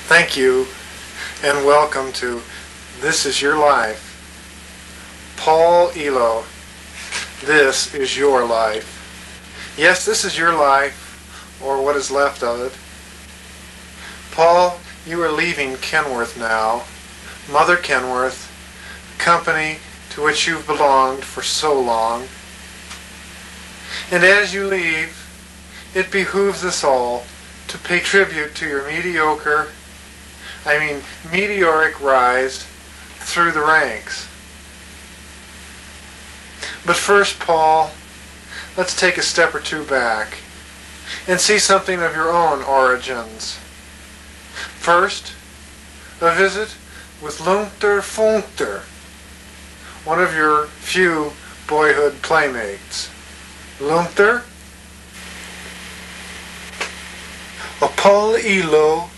Thank you, and welcome to This Is Your Life. Paul Elo, this is your life. Yes, this is your life, or what is left of it. Paul, you are leaving Kenworth now, Mother Kenworth, company to which you've belonged for so long. And as you leave, it behooves us all to pay tribute to your meteoric rise through the ranks. But first, Paul, let's take a step or two back and see something of your own origins. First, a visit with Loonter Foonter, one of your few boyhood playmates. Loonter? Paul Elo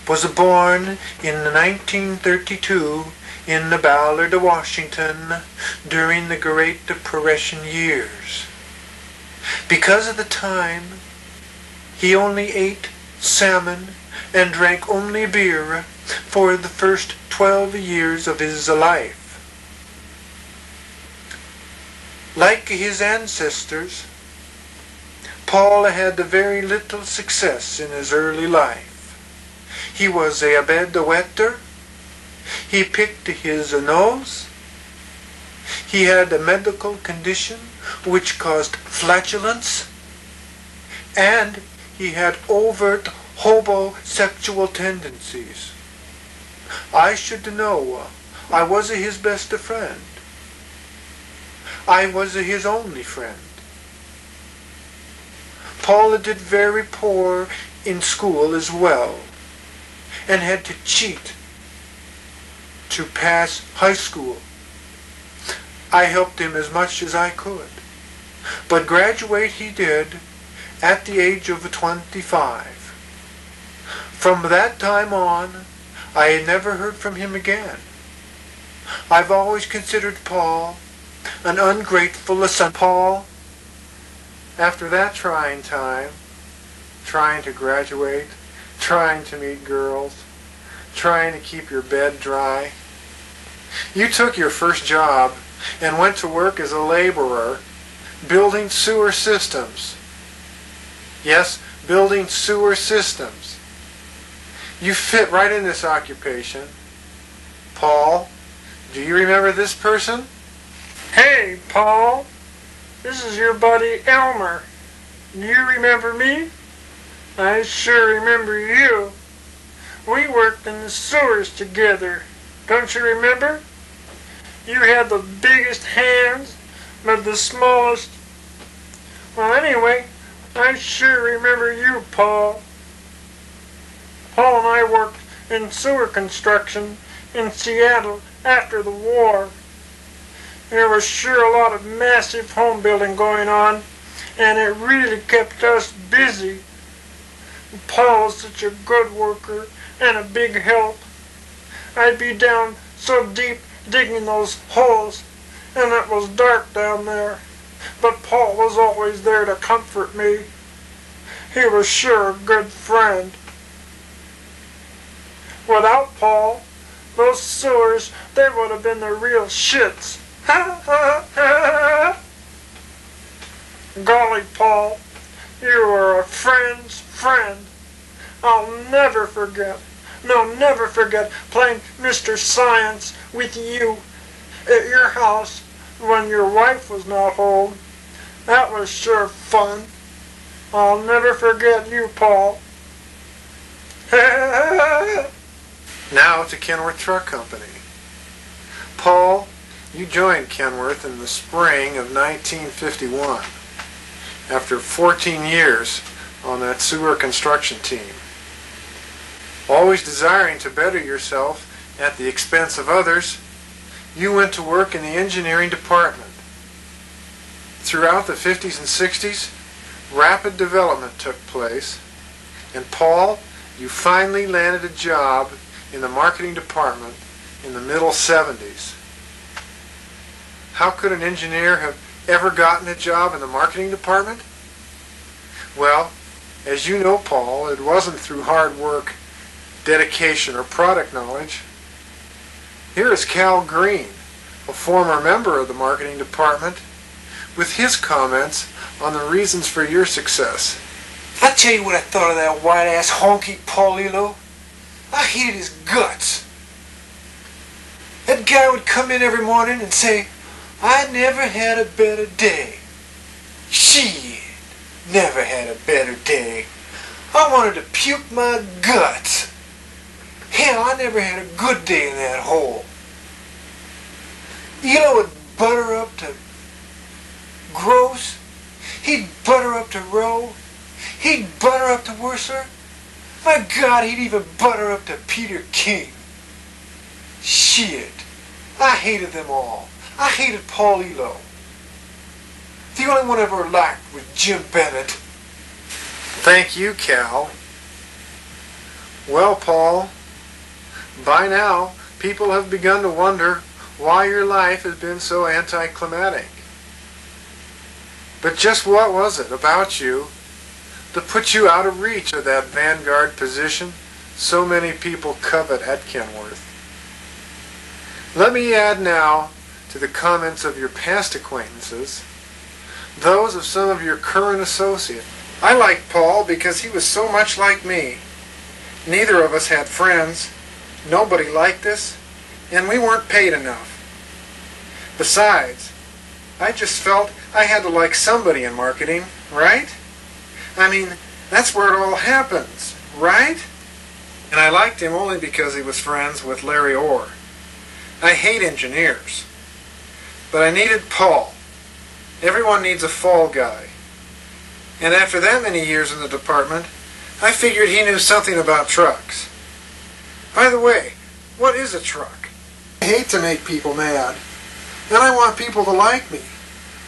was born in 1932 in the Ballard, Washington, during the Great Depression years. Because of the time, he only ate salmon and drank only beer for the first 12 years of his life. Like his ancestors, Paul had very little success in his early life. He was a bedwetter. He picked his nose. He had a medical condition which caused flatulence. And he had overt homosexual tendencies. I should know. I was his best friend. I was his only friend. Paul did very poor in school as well, and had to cheat to pass high school. I helped him as much as I could, but graduate he did at the age of 25. From that time on, I never heard from him again. I've always considered Paul an ungrateful son. Paul, after that trying time, trying to graduate, trying to meet girls, trying to keep your bed dry, you took your first job and went to work as a laborer building sewer systems. Yes, building sewer systems. You fit right in this occupation. Paul, do you remember this person? Hey, Paul. This is your buddy Elmer. Do you remember me? I sure remember you. We worked in the sewers together. Don't you remember? You had the biggest hands, but the smallest. Well, anyway, I sure remember you, Paul. Paul and I worked in sewer construction in Seattle after the war. There was sure a lot of massive home building going on, and it really kept us busy. Paul was such a good worker and a big help. I'd be down so deep digging those holes, and it was dark down there. But Paul was always there to comfort me. He was sure a good friend. Without Paul, those sewers, they would have been the real shits. Golly, Paul, you were a friend's friend. I'll never forget playing Mr. Science with you at your house when your wife was not home. That was sure fun. I'll never forget you, Paul. Now to Kenworth Truck Company. Paul, you joined Kenworth in the spring of 1951 after 14 years on that sewer construction team. Always desiring to better yourself at the expense of others, you went to work in the engineering department. Throughout the 50s and 60s, rapid development took place, and Paul, you finally landed a job in the marketing department in the middle 70s. How could an engineer have ever gotten a job in the marketing department? Well, as you know, Paul, it wasn't through hard work dedication or product knowledge. Here is Cal Green, a former member of the marketing department, with his comments on the reasons for your success. I tell you what I thought of that white-ass honky Paul Elo. I hated his guts. That guy would come in every morning and say, I never had a better day. Shit, never had a better day. I wanted to puke my guts. Hell, I never had a good day in that hole. Elo would butter up to Gross. He'd butter up to Rowe. He'd butter up to Worcester. My God, he'd even butter up to Peter King. Shit. I hated them all. I hated Paul Elo. The only one I ever liked was Jim Bennett. Thank you, Cal. Well, Paul, by now, people have begun to wonder why your life has been so anticlimactic. But just what was it about you to put you out of reach of that vanguard position so many people covet at Kenworth? Let me add now to the comments of your past acquaintances those of some of your current associates. I liked Paul because he was so much like me. Neither of us had friends, nobody liked us, and we weren't paid enough. Besides, I just felt I had to like somebody in marketing, right? I mean, that's where it all happens, right? And I liked him only because he was friends with Larry Orr. I hate engineers, but I needed Paul. Everyone needs a fall guy. And after that many years in the department, I figured he knew something about trucks. By the way, what is a truck? I hate to make people mad, and I want people to like me.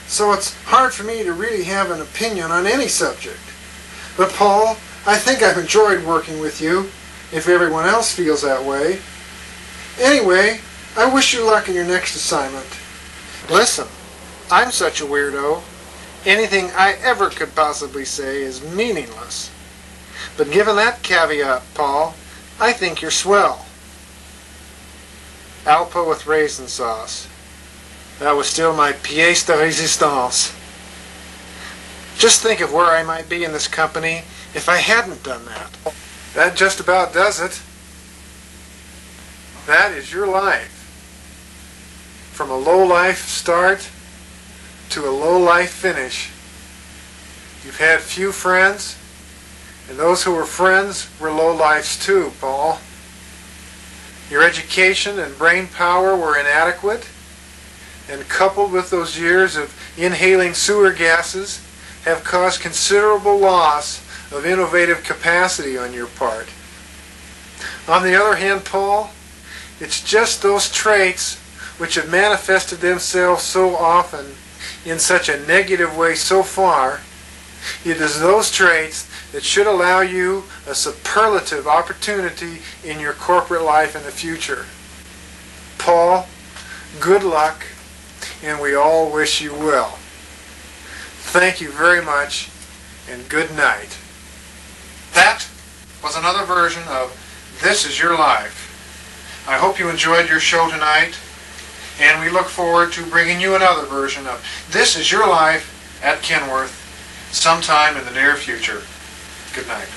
So it's hard for me to really have an opinion on any subject. But Paul, I think I've enjoyed working with you, if everyone else feels that way. Anyway, I wish you luck in your next assignment. Listen, I'm such a weirdo. Anything I ever could possibly say is meaningless. But given that caveat, Paul, I think you're swell. Alpa with raisin sauce. That was still my pièce de résistance. Just think of where I might be in this company if I hadn't done that. That just about does it. That is your life. From a low-life start to a low-life finish. You've had few friends, and those who were friends were low-lifes too, Paul. Your education and brain power were inadequate, and coupled with those years of inhaling sewer gases, have caused considerable loss of innovative capacity on your part. On the other hand, Paul, it's just those traits which have manifested themselves so often in such a negative way so far. It is those traits that should allow you a superlative opportunity in your corporate life in the future. Paul, good luck, and we all wish you well. Thank you very much, and good night. That was another version of This Is Your Life. I hope you enjoyed your show tonight, and we look forward to bringing you another version of This Is Your Life at Kenworth sometime in the near future. Good night.